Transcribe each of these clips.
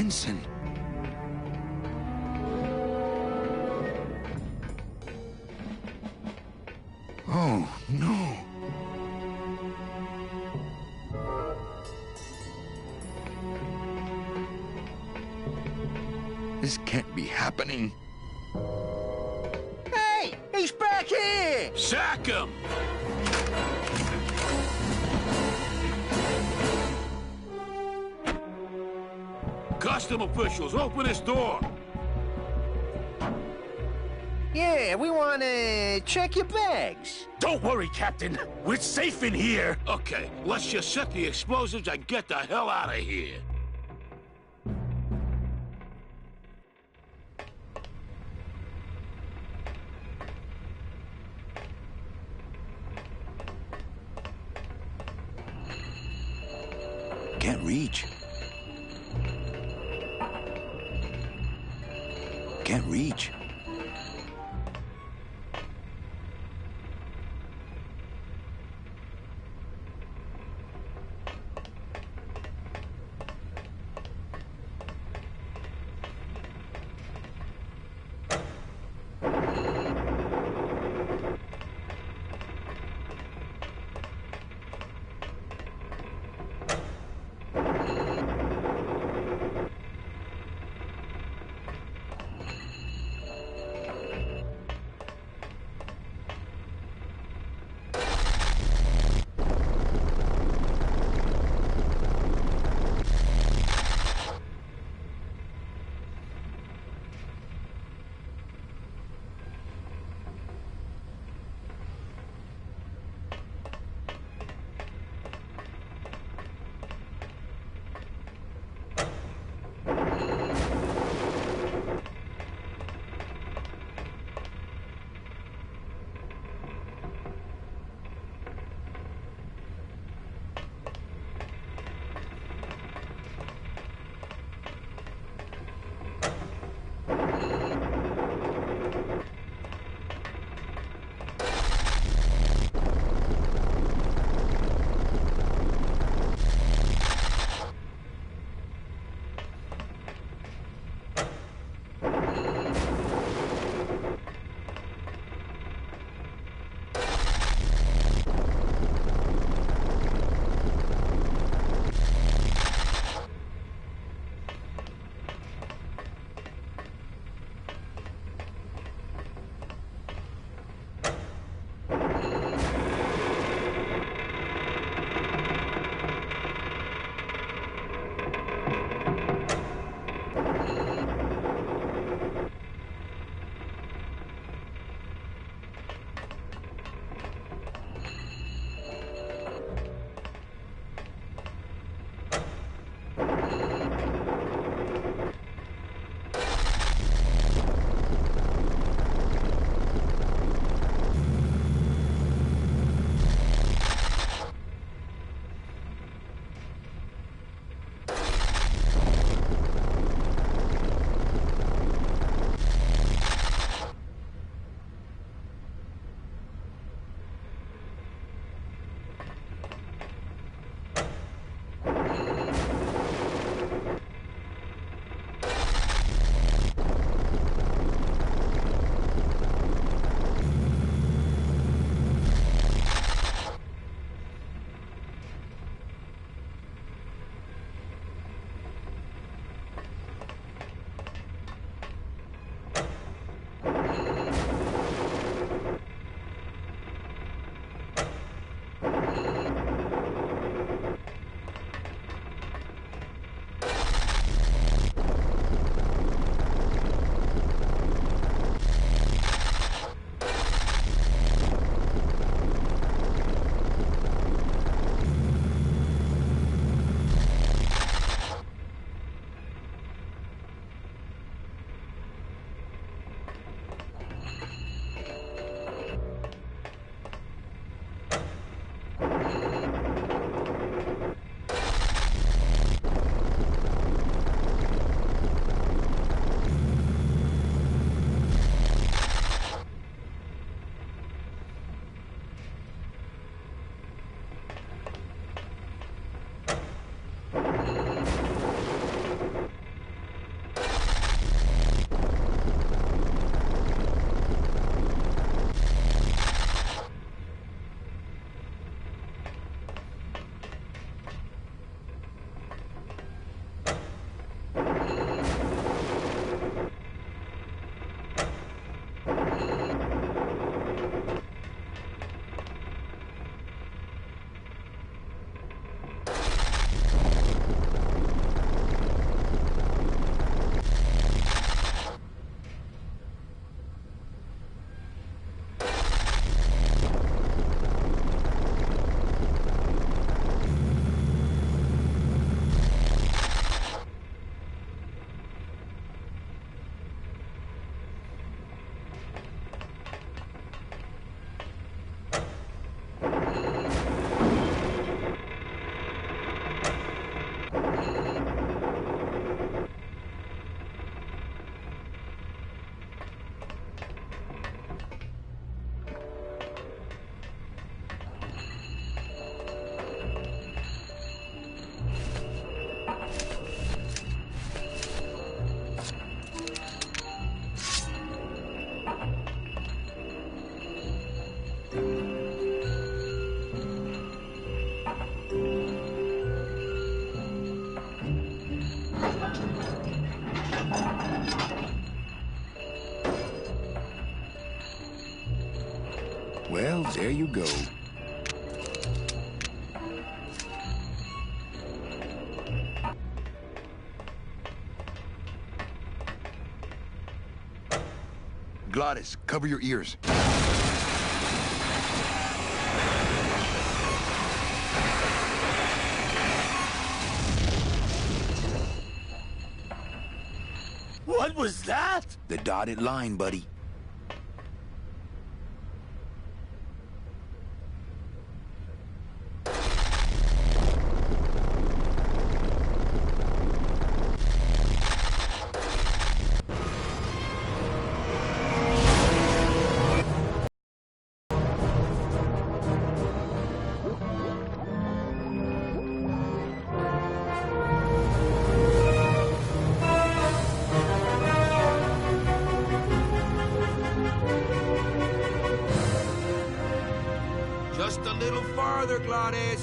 Ensign. Oh, no. This can't be happening. Hey! He's back here! Sack him! Custom officials, open this door! Yeah, we want to check your bags. Don't worry, Captain. We're safe in here. Okay, let's just set the explosives and get the hell out of here. Can't reach. Can't reach. you go. Gladys, cover your ears. What was that? The dotted line, buddy. Just a little farther, Gladys.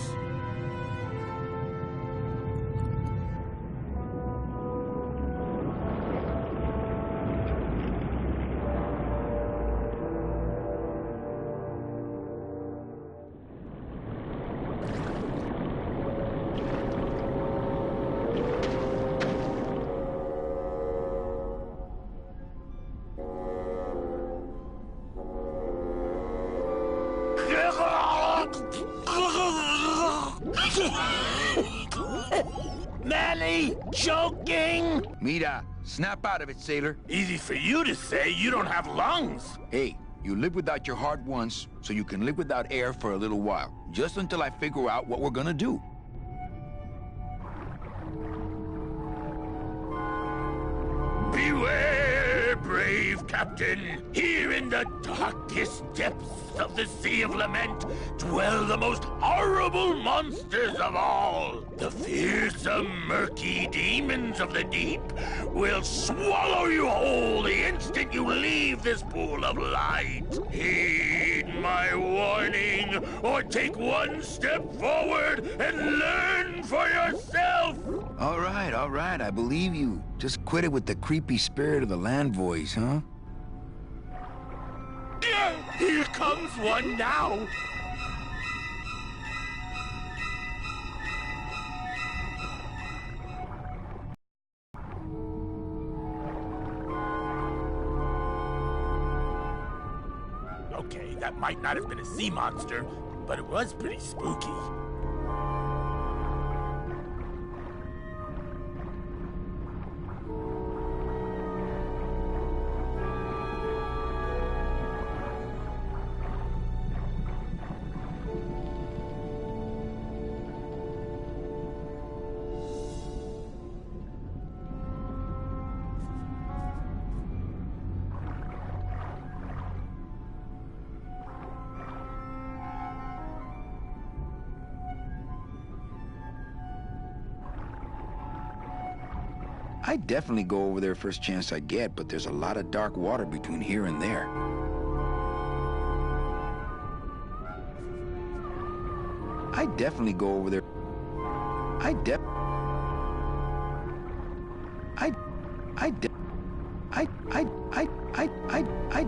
Manny, joking? Mira, snap out of it, sailor. Easy for you to say, you don't have lungs. Hey, you live without your heart once, so you can live without air for a little while. Just until I figure out what we're gonna do. Beware, brave captain. Here in the darkest depths of the Sea of Lament dwell the most horrible monsters of all. The fearsome, murky demons of the deep will swallow you whole the instant you leave this pool of light. Heed my warning, or take one step forward and learn for yourself. All right, I believe you. Just quit it with the creepy spirit of the land voice, huh? Here comes one now. Okay, that might not have been a sea monster, but it was pretty spooky. I'd definitely go over there first chance I get, but there's a lot of dark water between here and there. I'd definitely go over there. I'd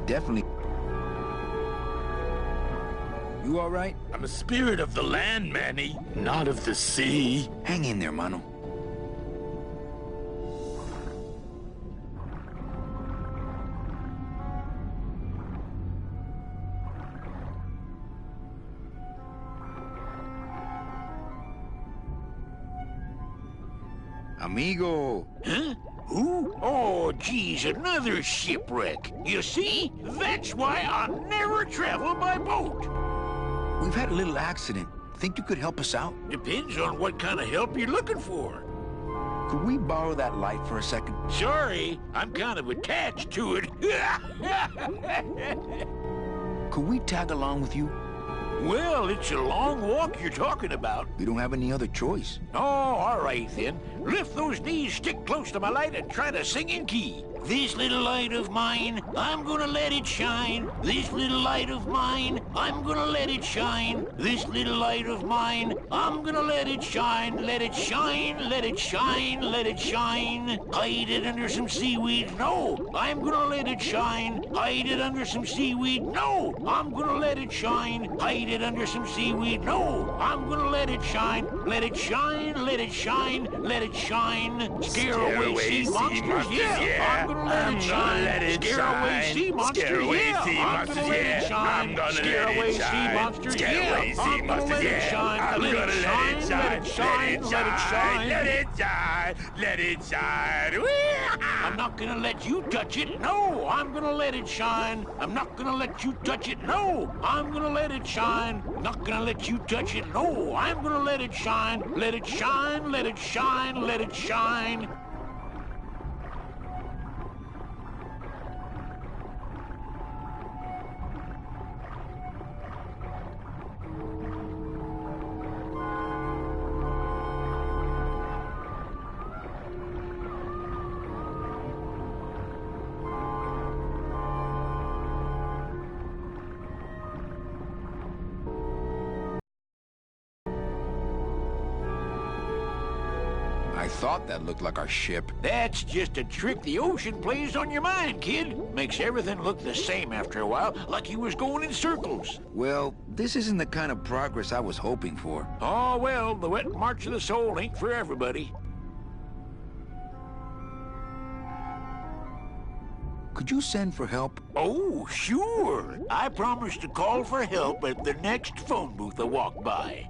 definitely. You all right? I'm a spirit of the land, Manny, not of the sea. Hang in there, mano. Amigo. Huh? Who? Oh, geez, another shipwreck. You see? That's why I'll never travel by boat. We've had a little accident. Think you could help us out? Depends on what kind of help you're looking for. Could we borrow that light for a second? Sorry, I'm kind of attached to it. Could we tag along with you? Well, it's a long walk you're talking about. We don't have any other choice. Oh, all right then. Lift those knees, stick close to my light, and try to sing in key. This little light of mine, I'm gonna let it shine. This little light of mine, I'm gonna let it shine. This little light of mine, I'm gonna let it shine. Let it shine, let it shine, let it shine. Hide it under some seaweed. No, I'm gonna let it shine. Hide it under some seaweed. No, I'm gonna let it shine. Hide it under some seaweed. No, I'm gonna let it shine. Let it shine, let it shine, let it shine. Scare away sea monsters. Yeah, I'm gonna let it shine. Scare away sea monsters. Yeah, I'm gonna let it shine. Scare away sea monsters. Yeah, I'm gonna let it shine. Let it shine, let it shine, let it shine. Let it shine, let it shine. I'm not gonna let you touch it. No, I'm gonna let it shine. I'm not gonna let you touch it. No, I'm gonna let it shine. Not gonna let you touch it. No, I'm gonna let it shine. Let it shine, let it shine, let it shine. I thought that looked like our ship. That's just a trick the ocean plays on your mind, kid. Makes everything look the same after a while, like you was going in circles. Well, this isn't the kind of progress I was hoping for. Oh, well, the wet march of the soul ain't for everybody. Could you send for help? Oh, sure. I promise to call for help at the next phone booth I walk by.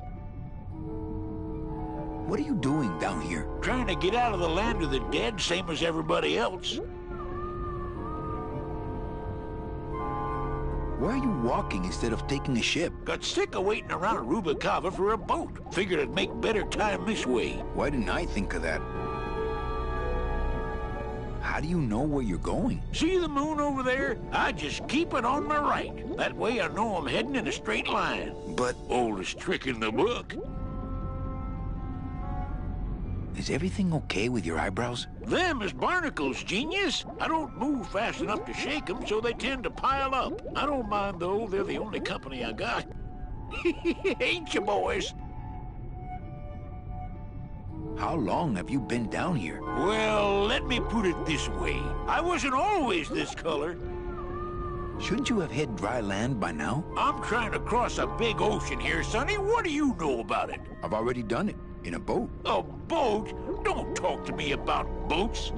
What are you doing down here? Trying to get out of the land of the dead, same as everybody else. Why are you walking instead of taking a ship? Got sick of waiting around Rubacava for a boat. Figured I'd make better time this way. Why didn't I think of that? How do you know where you're going? See the moon over there? I just keep it on my right. That way I know I'm heading in a straight line. But Oldest trick in the book. is everything okay with your eyebrows? Them is barnacles, genius. I don't move fast enough to shake them, so they tend to pile up. I don't mind, though. They're the only company I got. Ain't you, boys? How long have you been down here? Well, let me put it this way. I wasn't always this color. Shouldn't you have hit dry land by now? I'm trying to cross a big ocean here, Sonny. What do you know about it? I've already done it. In a boat. A boat? Don't talk to me about boats.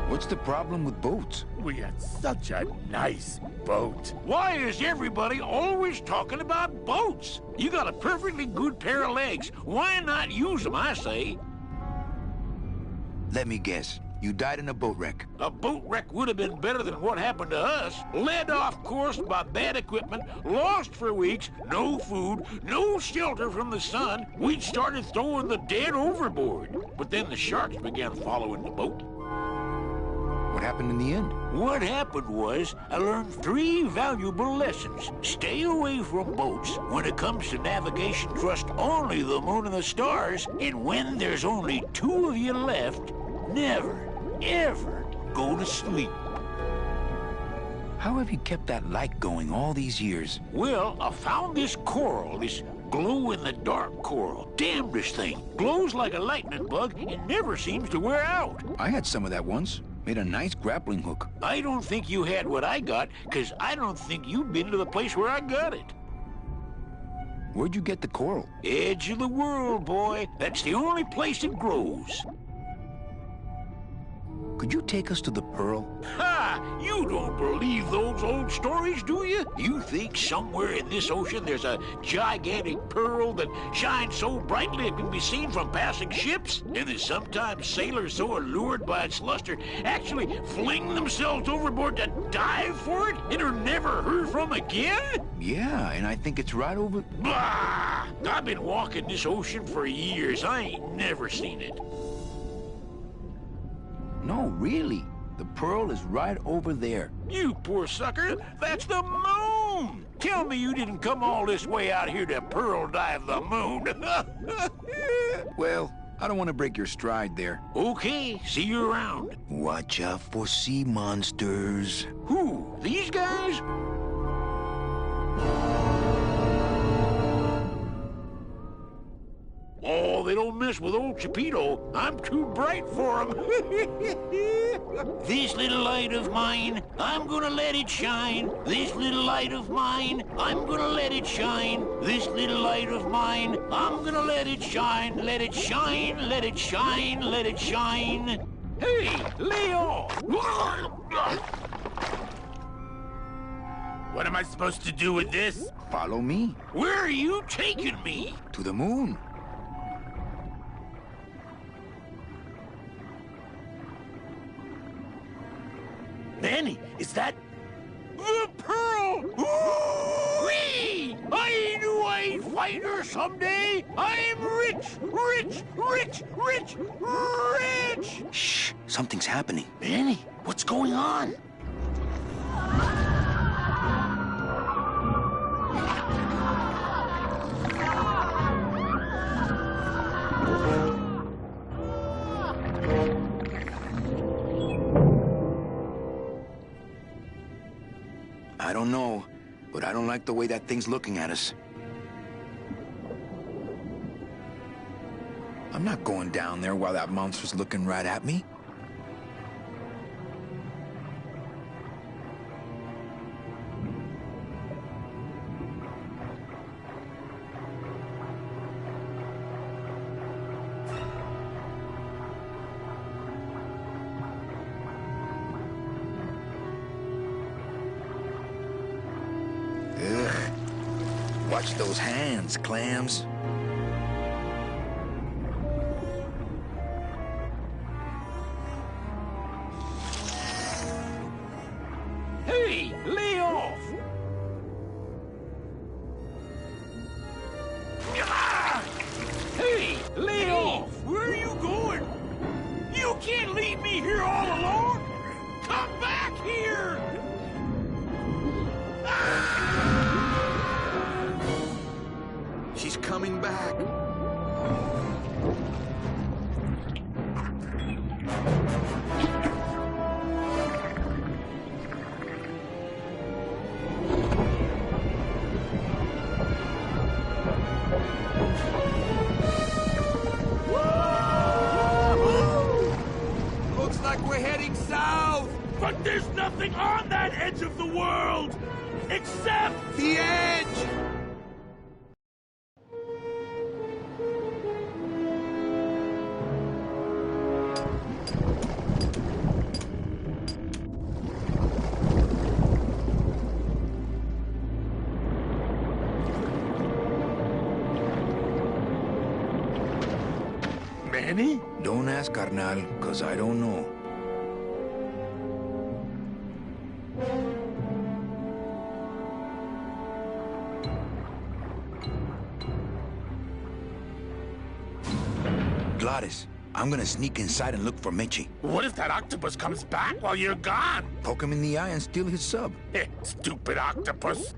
What's the problem with boats? We had such a nice boat. Why is everybody always talking about boats? You got a perfectly good pair of legs. Why not use them, I say? Let me guess. You died in a boat wreck. A boat wreck would have been better than what happened to us. Led off course by bad equipment, lost for weeks, no food, no shelter from the sun. We'd started throwing the dead overboard. But then the sharks began following the boat. What happened in the end? What happened was, I learned 3 valuable lessons. Stay away from boats. When it comes to navigation, trust only the moon and the stars. And when there's only 2 of you left, never, ever go to sleep. How have you kept that light going all these years? Well, I found this coral, this glow-in-the-dark coral. Damnedest thing. Glows like a lightning bug and never seems to wear out. I had some of that once. Made a nice grappling hook. I don't think you had what I got, because I don't think you've been to the place where I got it. Where'd you get the coral? Edge of the world, boy. That's the only place it grows. Could you take us to the Pearl? Ha! You don't believe those old stories, do you? You think somewhere in this ocean there's a gigantic pearl that shines so brightly it can be seen from passing ships? And that sometimes sailors so allured by its luster actually fling themselves overboard to dive for it and are never heard from again? Yeah, and I think it's right over... Bah! I've been walking this ocean for years. I ain't never seen it. No, really. The Pearl is right over there. You poor sucker, that's the moon! Tell me you didn't come all this way out here to pearl dive the moon. Well, I don't want to break your stride there. Okay, see you around. Watch out for sea monsters. Who? These guys? Oh, they don't mess with old Chipito. I'm too bright for them. This little light of mine, I'm gonna let it shine. This little light of mine, I'm gonna let it shine. This little light of mine, I'm gonna let it shine. Let it shine, let it shine, let it shine. Hey, Leo! What am I supposed to do with this? Follow me. Where are you taking me? To the moon. Manny, is that the pearl? Ooh-wee! I knew I'd find her someday. I'm rich, rich, rich, rich, rich. Shh, something's happening. Manny, what's going on? I don't know, but I don't like the way that thing's looking at us. I'm not going down there while that monster's looking right at me. Ugh. Watch those hands, clams. Hey, lay off! Ah! Hey, lay off! Where are you going? You can't leave me here all alone! Come back here! She's coming back. Looks like we're heading south. But there's nothing on that edge of the world! Except... The edge! Manny? Don't ask, carnal, cause I don't know. Gladys, I'm gonna sneak inside and look for Meche. What if that octopus comes back while you're gone? Poke him in the eye and steal his sub. Stupid octopus.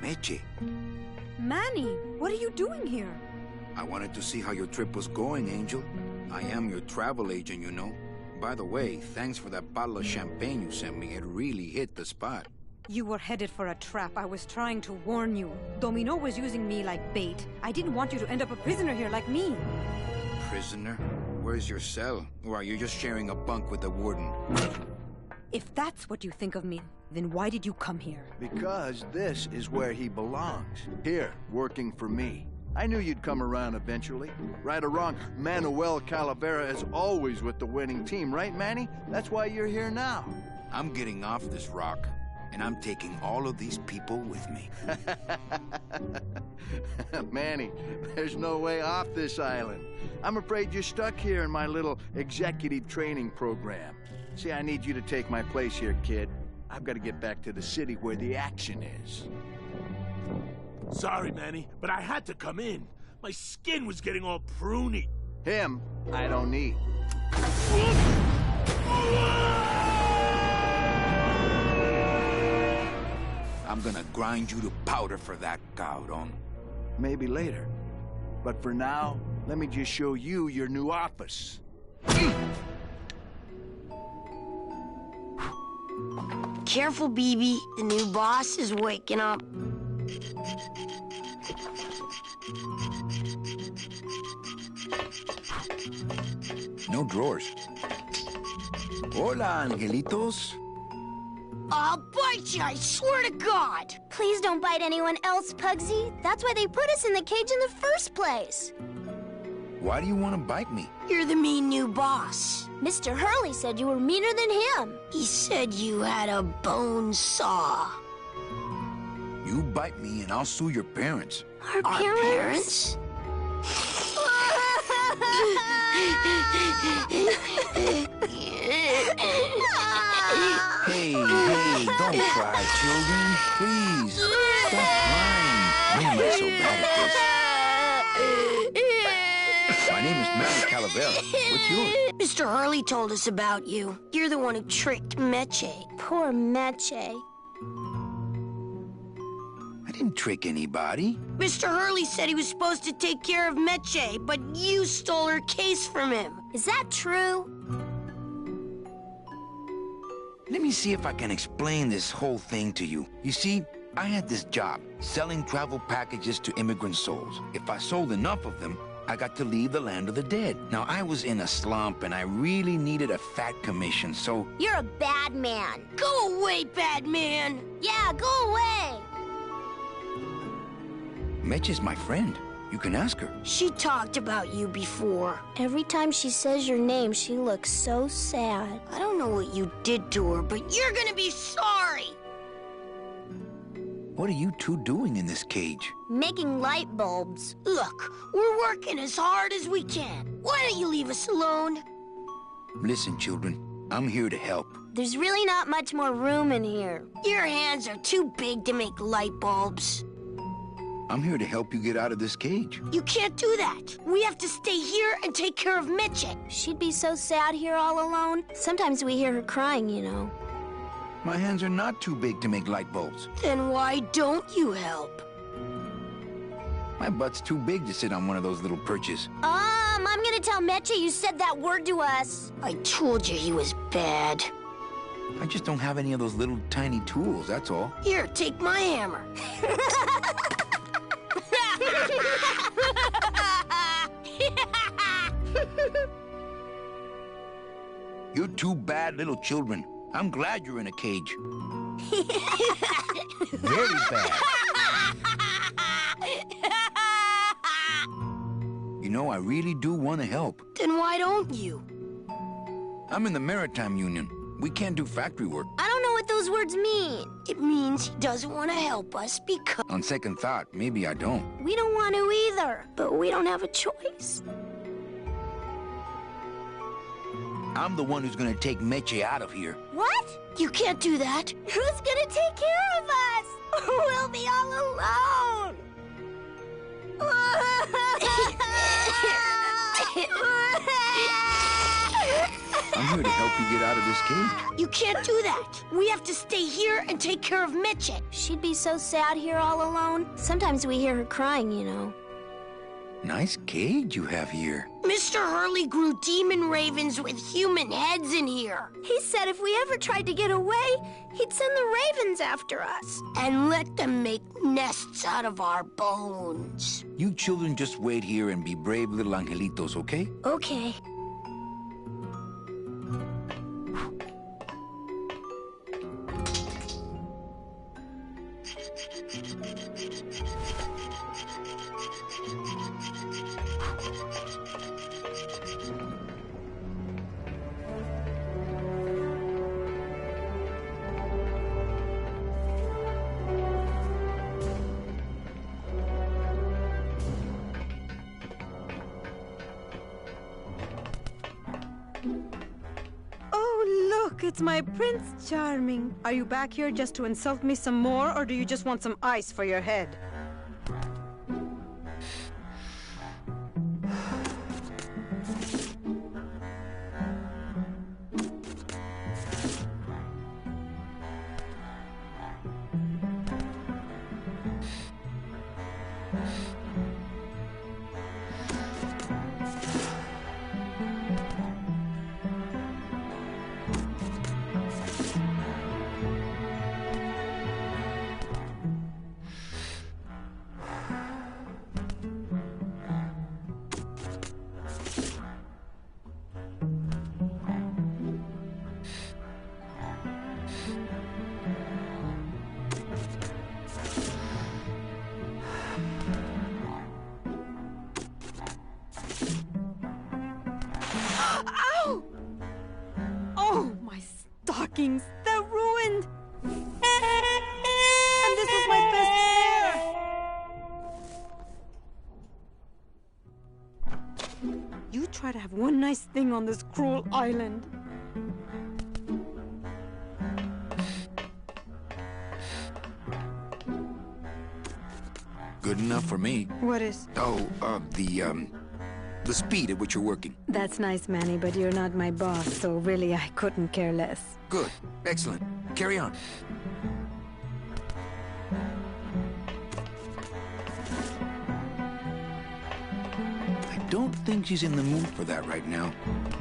Meche, Manny, what are you doing here? I wanted to see how your trip was going, Angel. I am your travel agent, you know. By the way, thanks for that bottle of champagne you sent me. It really hit the spot. You were headed for a trap. I was trying to warn you. Domino was using me like bait. I didn't want you to end up a prisoner here like me. Prisoner? Where's your cell? Or are you just sharing a bunk with the warden? If that's what you think of me, then why did you come here? Because this is where he belongs. Here, working for me. I knew you'd come around eventually. Right or wrong, Manuel Calavera is always with the winning team, right, Manny? That's why you're here now. I'm getting off this rock, and I'm taking all of these people with me. Manny, there's no way off this island. I'm afraid you're stuck here in my little executive training program. See, I need you to take my place here, kid. I've got to get back to the city where the action is. Sorry, Manny, but I had to come in. My skin was getting all pruny. Him, I don't need. I'm gonna grind you to powder for that, cabrón. Maybe later. But for now, let me just show you your new office. Careful, BB. The new boss is waking up. No drawers. Hola, angelitos. I'll bite you, I swear to God! Please don't bite anyone else, Pugsy. That's why they put us in the cage in the first place. Why do you want to bite me? You're the mean new boss. Mr. Hurley said you were meaner than him. He said you had a bone saw. You bite me and I'll sue your parents. Our parents? Hey, don't cry, children. Please, stop crying. Why am I so bad at this? My name is Mary Calavera. What's yours? Mr. Hurley told us about you. You're the one who tricked Meche. Poor Meche. I didn't trick anybody. Mr. Hurley said he was supposed to take care of Meche, but you stole her case from him. Is that true? Let me see if I can explain this whole thing to you. You see, I had this job, selling travel packages to immigrant souls. If I sold enough of them, I got to leave the land of the dead. Now, I was in a slump, and I really needed a fat commission, so... You're a bad man. Go away, bad man! Yeah, go away! Mitch is my friend. You can ask her. She talked about you before. Every time she says your name, she looks so sad. I don't know what you did to her, but you're gonna be sorry! What are you two doing in this cage? Making light bulbs. Look, we're working as hard as we can. Why don't you leave us alone? Listen, children, I'm here to help. There's really not much more room in here. Your hands are too big to make light bulbs. I'm here to help you get out of this cage. You can't do that. We have to stay here and take care of Mitchell. She'd be so sad here all alone. Sometimes we hear her crying, you know. My hands are not too big to make light bulbs. Then why don't you help? My butt's too big to sit on one of those little perches. I'm gonna tell Meche you said that word to us. I told you he was bad. I just don't have any of those little tiny tools, that's all. Here, take my hammer. You're two bad little children. I'm glad you're in a cage. Very bad. You know, I really do want to help. Then why don't you? I'm in the Maritime Union. We can't do factory work. I don't know what those words mean. It means he doesn't want to help us because... On second thought, maybe I don't. We don't want to either, but we don't have a choice. I'm the one who's gonna take Meche out of here. What? You can't do that. Who's gonna take care of us? We'll be all alone. I'm here to help you get out of this cage. You can't do that. We have to stay here and take care of Mitchell. She'd be so sad here all alone. Sometimes we hear her crying, you know. Nice cage you have here. Mr. Hurley grew demon ravens with human heads in here. He said if we ever tried to get away, he'd send the ravens after us. And let them make nests out of our bones. You children just wait here and be brave little angelitos, okay? Okay. Look, it's my Prince Charming. Are you back here just to insult me some more, or do you just want some ice for your head? Ow! Oh, my stockings! They're ruined! And this was my best pair! You try to have one nice thing on this cruel island. Good enough for me. What is? Oh, the speed at which you're working. That's nice, Manny, but you're not my boss, so really I couldn't care less. Good. Excellent. Carry on. I don't think she's in the mood for that right now.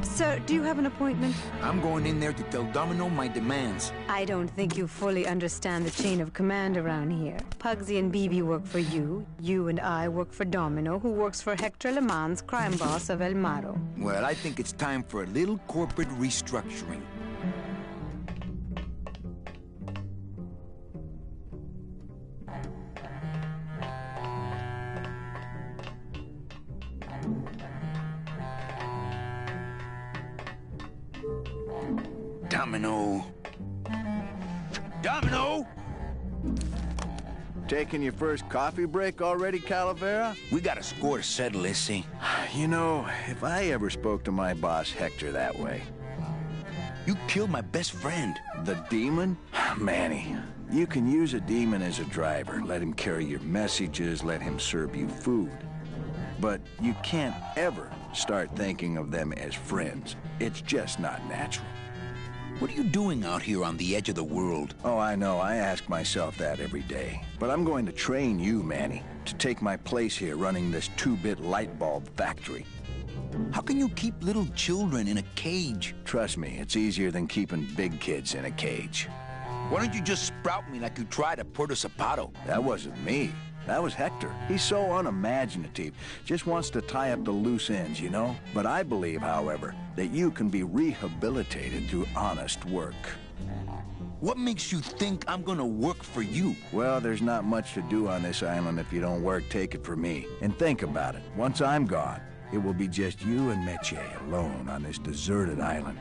Sir, do you have an appointment? I'm going in there to tell Domino my demands. I don't think you fully understand the chain of command around here. Pugsy and BB work for you. You and I work for Domino, who works for Hector Le Mans, crime boss of El Maro. Well, I think it's time for a little corporate restructuring. Domino. Domino! Taking your first coffee break already, Calavera? We got a score to settle, Issy. You know, if I ever spoke to my boss Hector that way... You killed my best friend. The demon? Manny, you can use a demon as a driver. Let him carry your messages, let him serve you food. But you can't ever start thinking of them as friends. It's just not natural. What are you doing out here on the edge of the world? Oh, I know. I ask myself that every day. But I'm going to train you, Manny, to take my place here running this 2-bit light bulb factory. How can you keep little children in a cage? Trust me, it's easier than keeping big kids in a cage. Why don't you just sprout me like you tried at Puerto Zapato? That wasn't me. That was Hector. He's so unimaginative. Just wants to tie up the loose ends, you know? But I believe, however, that you can be rehabilitated through honest work. What makes you think I'm gonna work for you? Well, there's not much to do on this island if you don't work, take it from me. And think about it. Once I'm gone, it will be just you and Meche alone on this deserted island.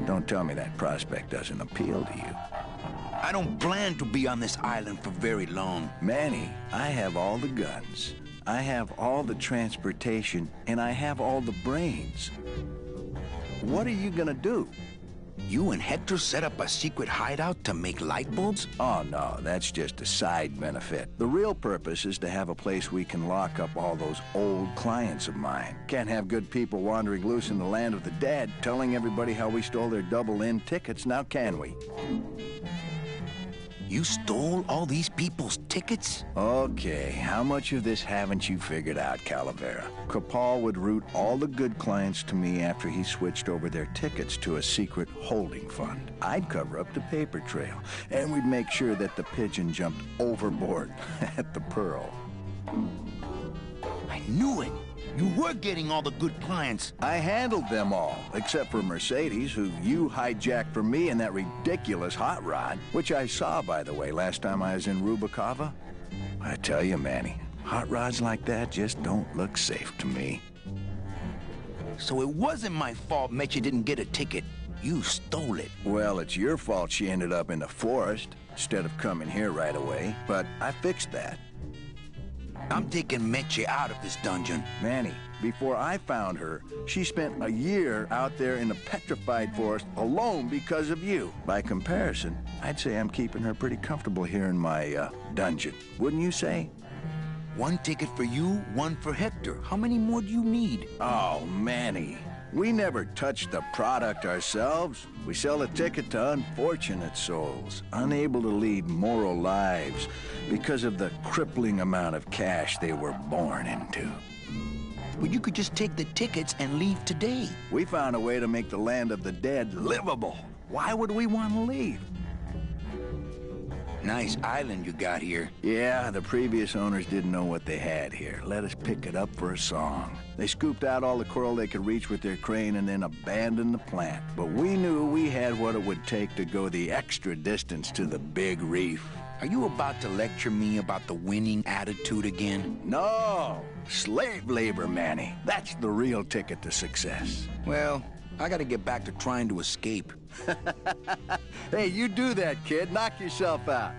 Don't tell me that prospect doesn't appeal to you. I don't plan to be on this island for very long. Manny, I have all the guns. I have all the transportation, and I have all the brains. What are you gonna do? You and Hector set up a secret hideout to make light bulbs? Oh, no, that's just a side benefit. The real purpose is to have a place we can lock up all those old clients of mine. Can't have good people wandering loose in the land of the dead, telling everybody how we stole their double-in tickets, now can we? You stole all these people's tickets? Okay, how much of this haven't you figured out, Calavera? Capal would route all the good clients to me after he switched over their tickets to a secret holding fund. I'd cover up the paper trail, and we'd make sure that the pigeon jumped overboard at the Pearl. I knew it! You were getting all the good clients. I handled them all, except for Mercedes, who you hijacked from me in that ridiculous hot rod, which I saw, by the way, last time I was in Rubacava. I tell you, Manny, hot rods like that just don't look safe to me. So it wasn't my fault Meche didn't get a ticket. You stole it. Well, it's your fault she ended up in the forest instead of coming here right away, but I fixed that. I'm taking Meche out of this dungeon. Manny, Before I found her, she spent a year out there in the petrified forest alone because of you. By comparison, I'd say I'm keeping her pretty comfortable here in my, dungeon. Wouldn't you say? One ticket for you, one for Hector. How many more do you need? Oh, Manny. We never touch the product ourselves. We sell a ticket to unfortunate souls, unable to lead moral lives because of the crippling amount of cash they were born into. Well, you could just take the tickets and leave today. We found a way to make the land of the dead livable. Why would we want to leave? Nice island you got here. Yeah, the previous owners didn't know what they had here. Let us pick it up for a song. They scooped out all the coral they could reach with their crane and then abandoned the plant. But we knew we had what it would take to go the extra distance to the big reef. Are you about to lecture me about the winning attitude again? No! Slave labor, Manny. That's the real ticket to success. Well, I gotta get back to trying to escape. Hey, you do that, kid. Knock yourself out.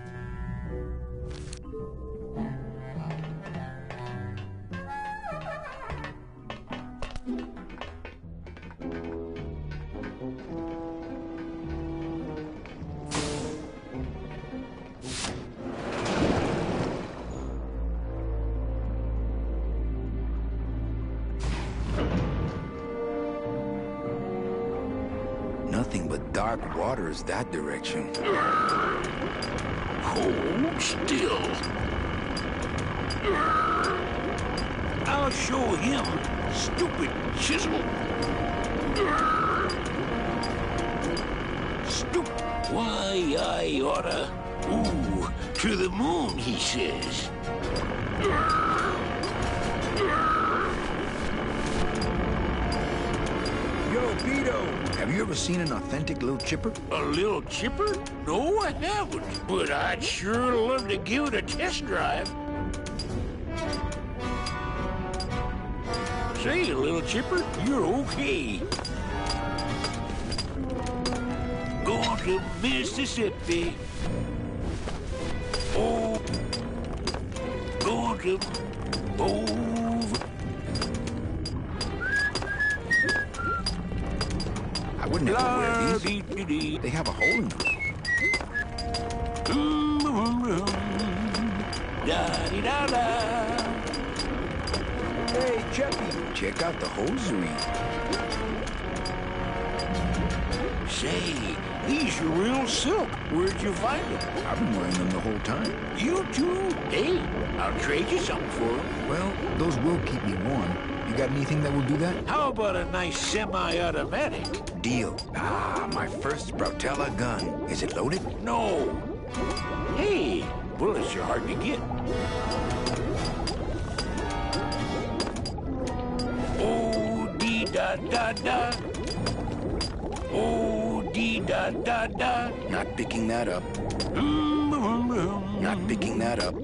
Nothing but dark waters that direction. Hold still. I'll show him, stupid chisel. Stupid. Why, I oughta. Ooh, to the moon, he says. Yo, Vito! Have you ever seen an authentic little chipper? A little chipper? No, I haven't. But I'd sure love to give it a test drive. Say, little chipper, you're okay. Going to Mississippi. Oh, going to over. I would never wear these. They have a hole in them. Hey, Chucky, check out the hosiery. Say, these are real silk. Where'd you find them? I've been wearing them the whole time. You too? Hey, I'll trade you something for them. Well, those will keep me warm. You got anything that will do that? How about a nice semi-automatic? Deal. Ah, my first Brautella gun. Is it loaded? No. Hey, bullets are hard to get. Oh, dee da da da. Oh, dee da da da. Not picking that up. Not picking that up.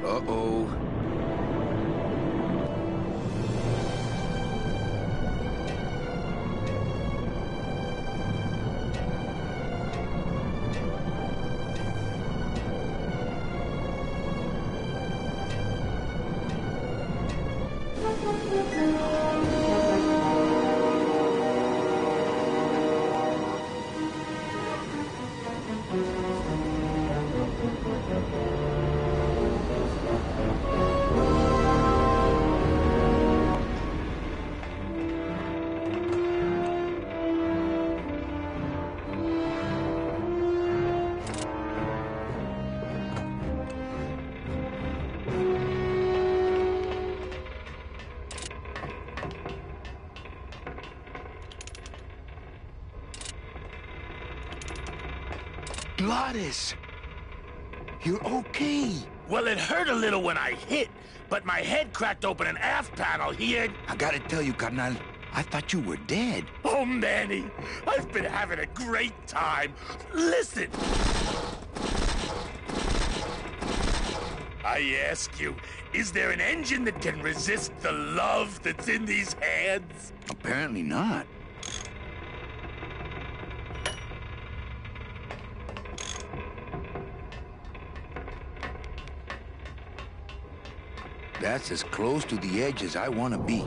Uh-oh. Gladys! You're okay. Well, it hurt a little when I hit, but my head cracked open an aft panel here. I gotta tell you, carnal, I thought you were dead. Oh, Manny, I've been having a great time. Listen. I ask you, is there an engine that can resist the love that's in these hands? Apparently not. That's as close to the edge as I want to be.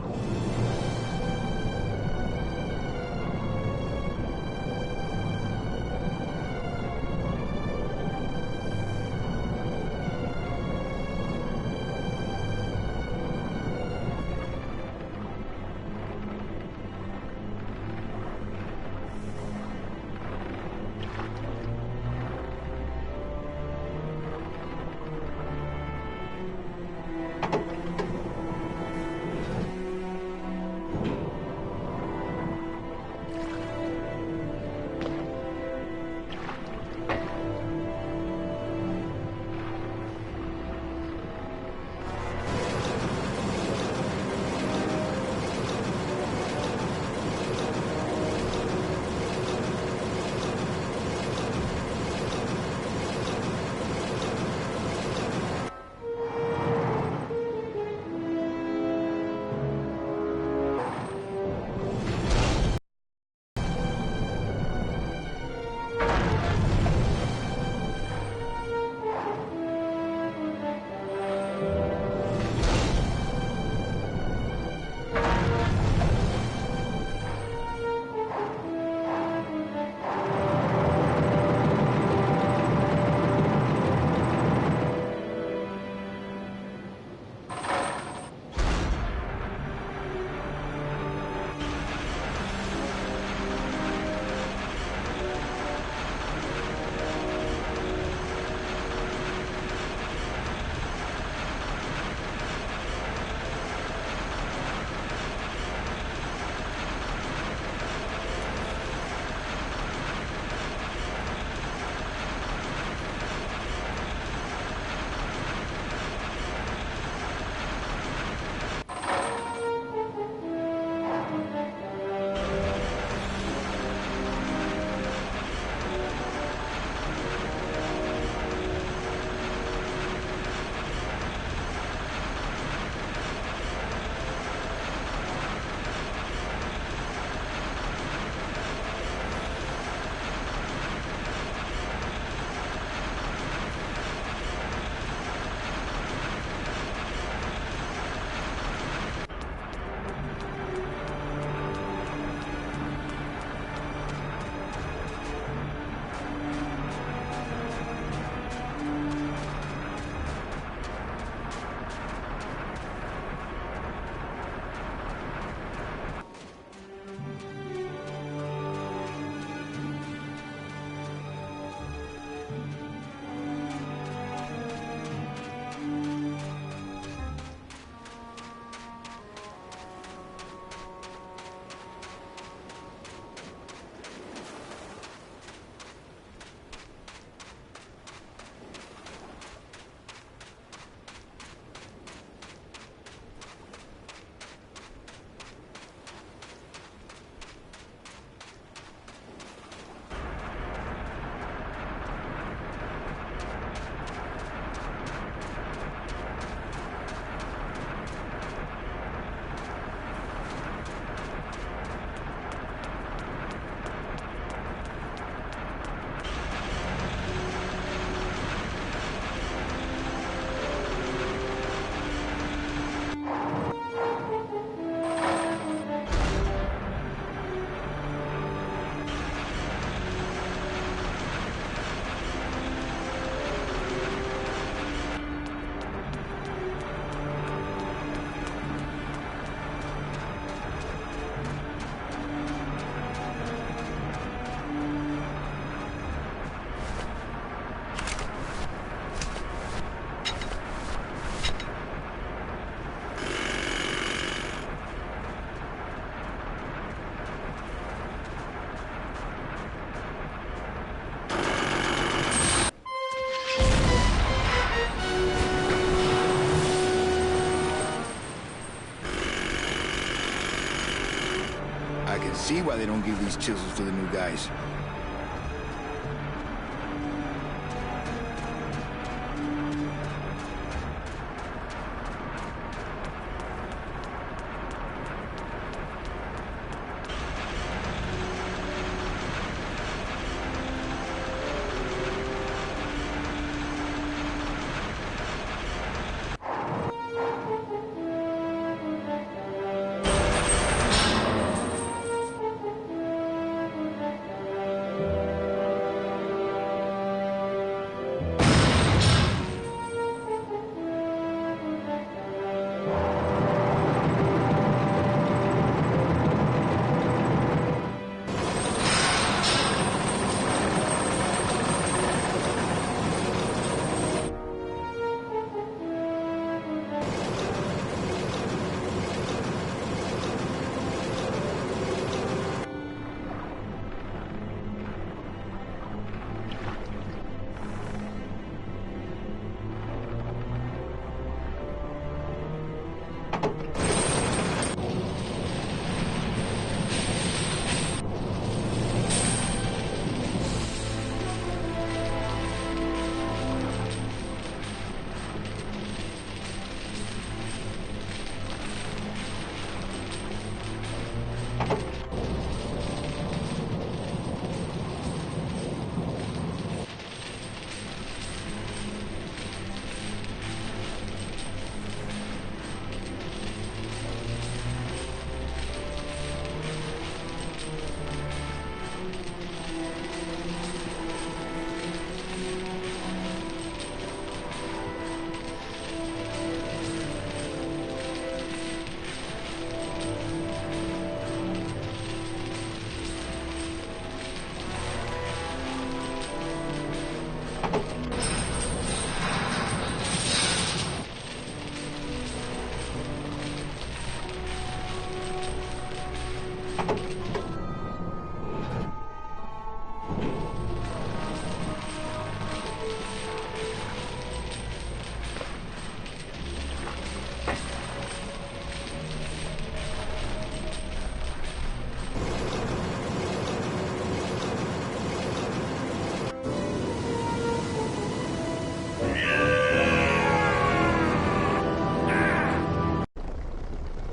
see why they don't give these chisels to the new guys.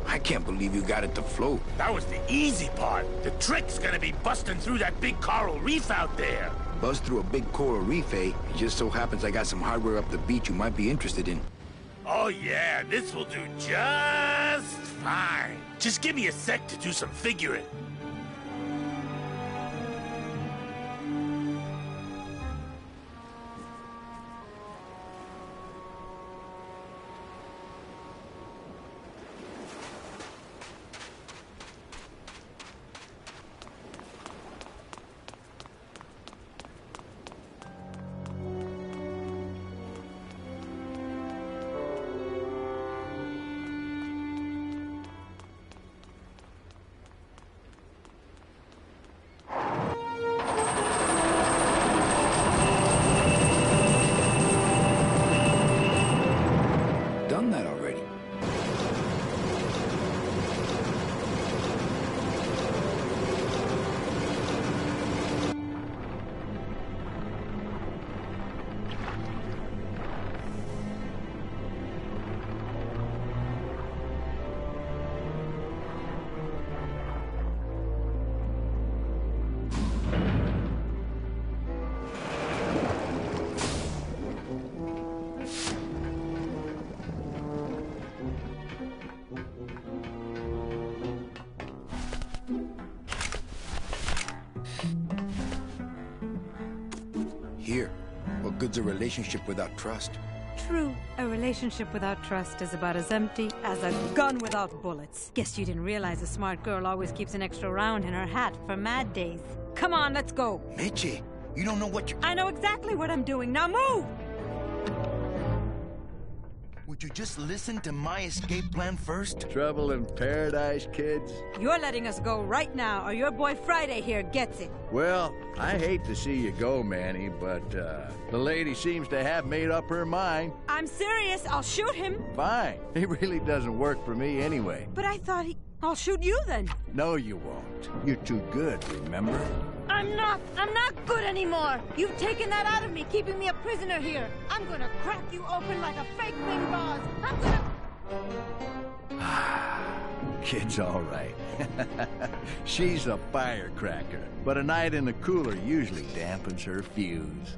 I can't believe you got it to float. That was the easy part. The trick's gonna be busting through that big coral reef out there. Buzz through a big coral reef, eh? It just so happens I got some hardware up the beach you might be interested in. Oh yeah, this will do just fine. Just give me a sec to do some figuring. Done that already. Here, what good's a relationship without trust? True, a relationship without trust is about as empty as a gun without bullets. Guess you didn't realize a smart girl always keeps an extra round in her hat for mad days. Come on, let's go. Mitchie, you don't know what you... I know exactly what I'm doing. Now move! Would you just listen to my escape plan first? Trouble in paradise, kids? You're letting us go right now, or your boy Friday here gets it. Well, I hate to see you go, Manny, but the lady seems to have made up her mind. I'm serious. I'll shoot him. Fine. He really doesn't work for me anyway. But I thought he... I'll shoot you then. No, you won't. You're too good, remember? I'm not good anymore. You've taken that out of me, keeping me a prisoner here. I'm gonna crack you open like a fake wing gauze. I'm gonna... Kid's all right. She's a firecracker, but a night in the cooler usually dampens her fuse.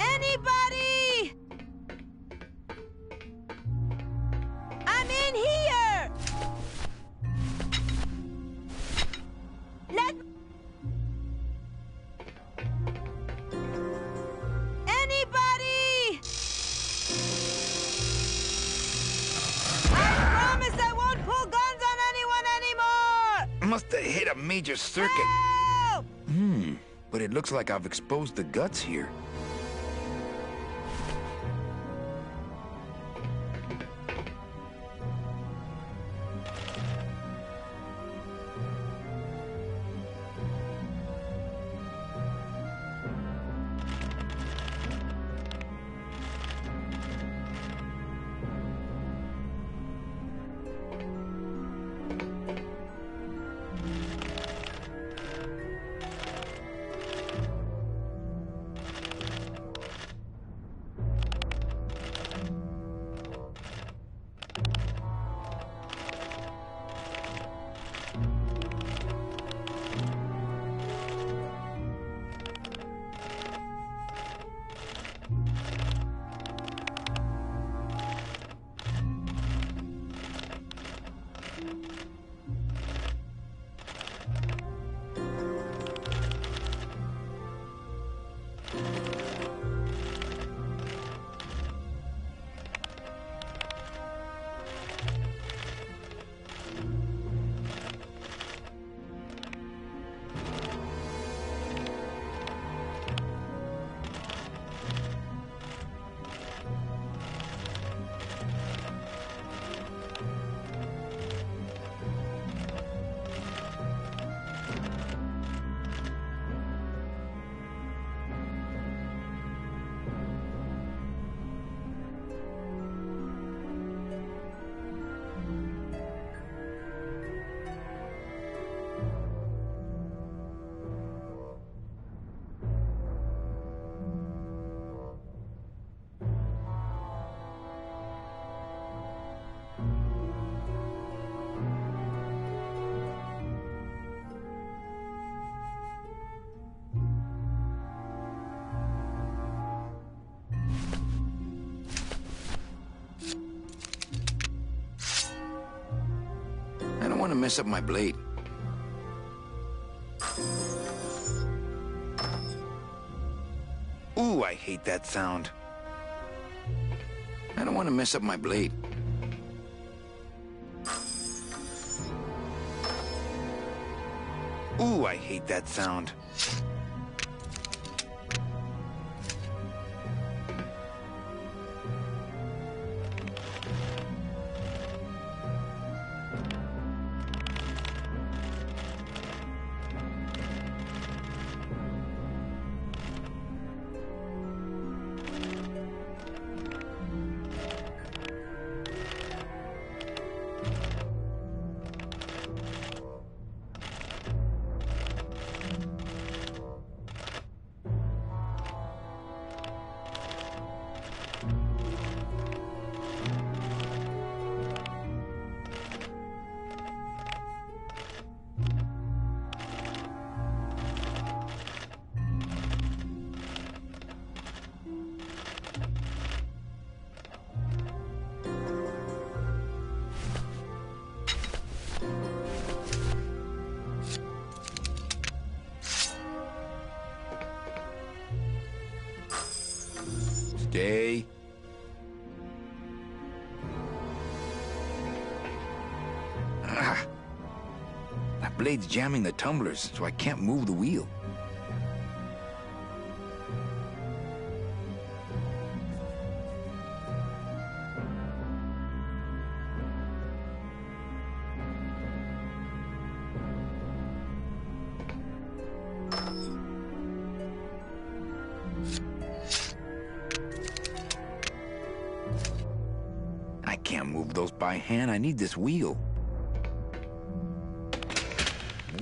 Anybody? I'm in here! Anybody? I promise I won't pull guns on anyone anymore! Must have hit a major circuit. Help! But it looks like I've exposed the guts here. I don't want to mess up my blade. Ooh, I hate that sound. I don't want to mess up my blade. Ooh, I hate that sound. Stay. blade's jamming the tumblers, so I can't move the wheel. I can't move those by hand. I need this wheel.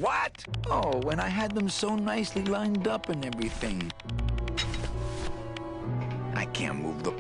What? Oh, and I had them so nicely lined up and everything. I can't move them.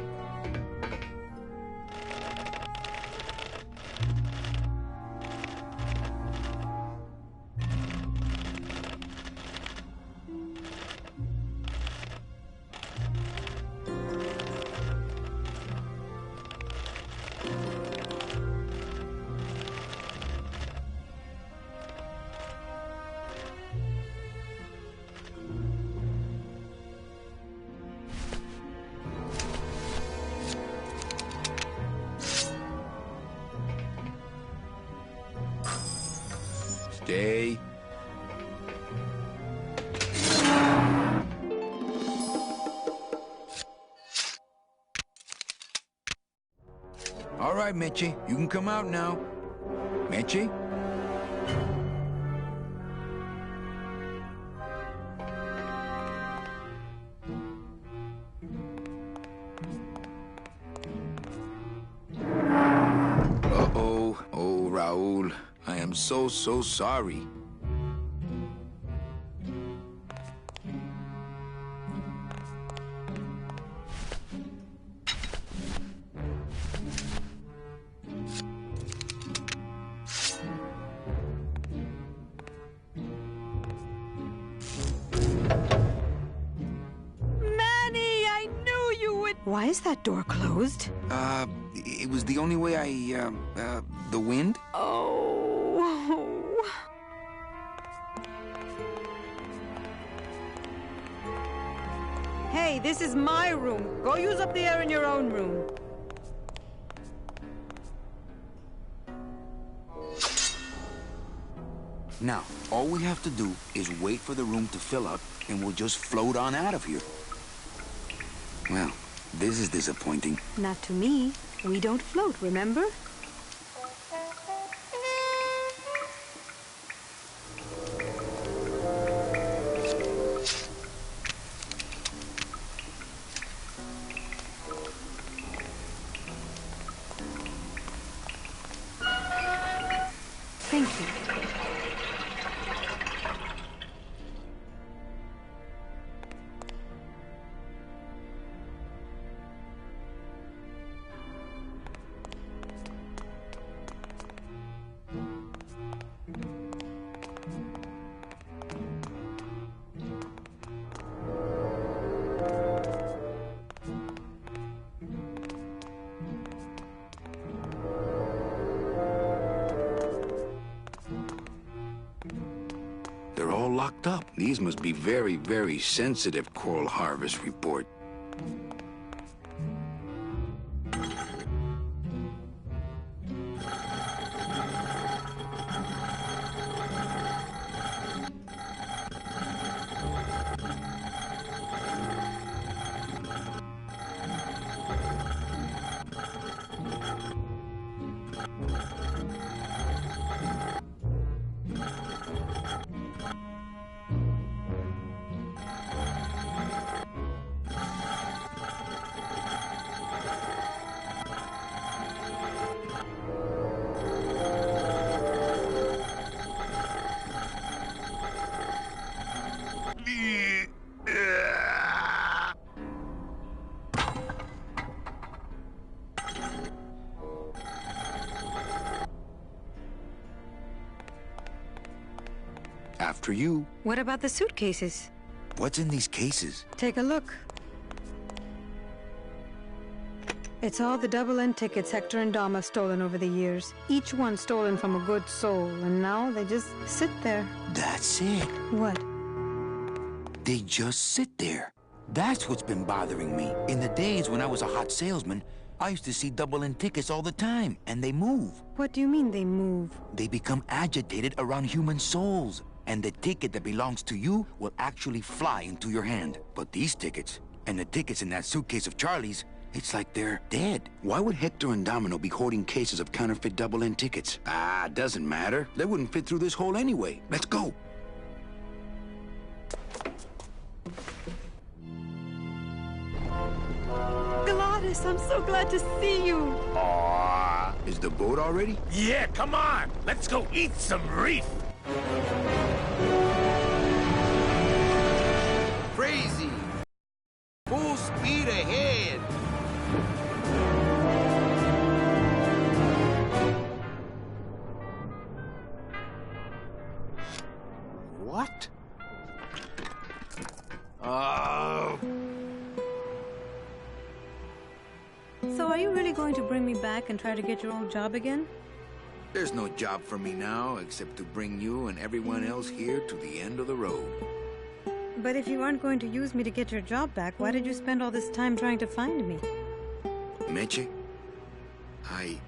Stay. All right, Mitchie, you can come out now. Mitchie? Uh-oh. Oh, Raul. I am so sorry. Manny, I knew you would... Why is that door closed? It was the only way the wind? Oh. Hey, this is my room. Go use up the air in your own room. Now, all we have to do is wait for the room to fill up, and we'll just float on out of here. Well, this is disappointing. Not to me. We don't float, remember? Thank you. They're all locked up. These must be very, very sensitive coral harvest report. After you. What about the suitcases? What's in these cases? Take a look. It's all the double-end tickets Hector and Dom have stolen over the years. Each one stolen from a good soul, and now they just sit there. That's it. What? They just sit there. That's what's been bothering me. In the days when I was a hot salesman, I used to see double-in tickets all the time, and they move. What do you mean they move? They become agitated around human souls, and the ticket that belongs to you will actually fly into your hand. But these tickets, and the tickets in that suitcase of Charlie's, it's like they're dead. Why would Hector and Domino be hoarding cases of counterfeit double-in tickets? Ah, doesn't matter. They wouldn't fit through this hole anyway. Let's go. Gladys, I'm so glad to see you. Aww. Is the boat already? Yeah, come on. Let's go eat some reef. Crazy! Full speed ahead! What? Oh. So are you really going to bring me back and try to get your old job again? There's no job for me now except to bring you and everyone else here to the end of the road. But if you aren't going to use me to get your job back, why did you spend all this time trying to find me? Meche, I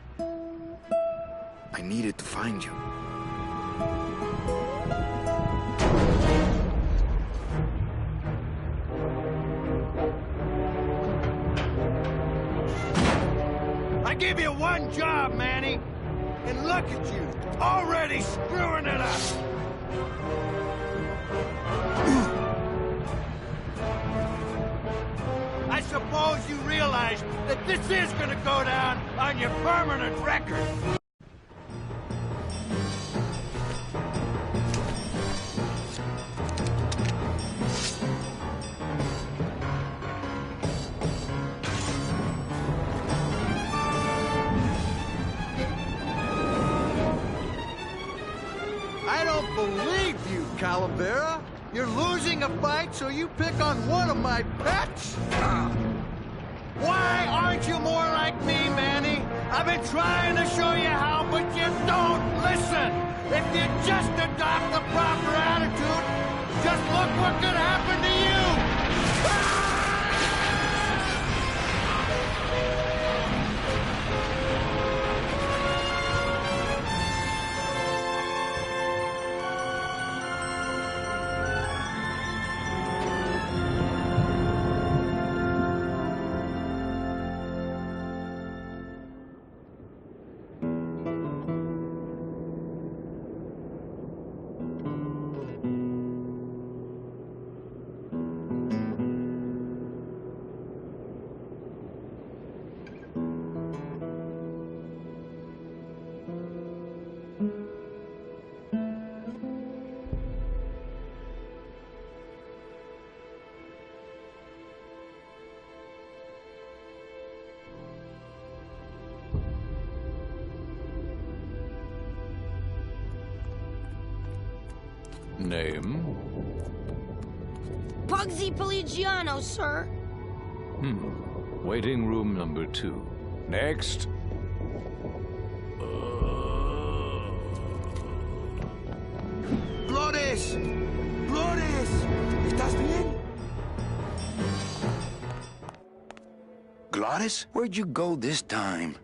needed to find you. I give you one job, Manny. And look at you, already screwing it up. I suppose you realize that this is gonna go down on your permanent record. I don't believe you, Calavera. You're losing a fight, so you pick on one of my pets? Why aren't you more like me, Manny? I've been trying to show you how, but you don't listen. If you just adopt the proper attitude, just look what could happen to you. Name? Pugsy Pelagiano, sir. Waiting room number 2. Next. ¡Flores! ¡Flores! ¿Estás bien? Gladys, where'd you go this time?